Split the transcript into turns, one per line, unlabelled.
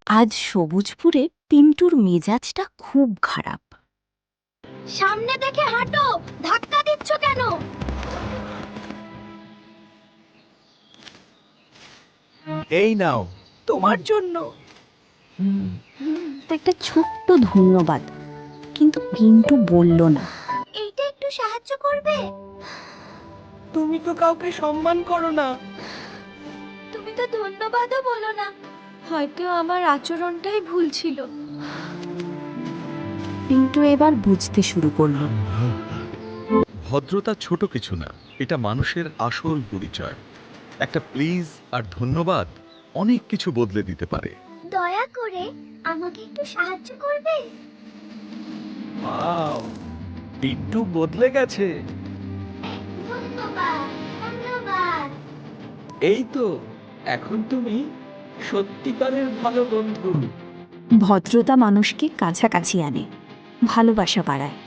আজ সবুজপুরে পিন্টুর মেজাজটা খুব খারাপ।
সামনে দেখে হাঁটো, ধাক্কা দিচ্ছ কেন?
এই নাও তোমার জন্য।
একটা ছোট্ট ধন্যবাদ, কিন্তু পিন্টু বলল না।
এইটা একটু সাহায্য করবে?
তুমি তো কাউকে সম্মান করো না।
তুমি তো ধন্যবাদও বলো না। হয়তো আমার আচরণটাই ভুল ছিল।
পিন্টু এবার বুঝতে শুরু করলো।
ভদ্রতা ছোট কিছু না, এটা মানুষের আসল পরিচয়। একটা প্লিজ আর ধন্যবাদ অনেক কিছু বদলে দিতে পারে।
দয়া করে আমাকে একটু সাহায্য করবে?
ওয়াও, পিন্টু বদলে গেছে।
ধন্যবাদ, ধন্যবাদ।
এই তো, এখন তুমি সত্যিকারের ভালো বন্ধু।
ভদ্রতা মানুষকে কাছাকাছি আনে, ভালোবাসা বাড়ায়।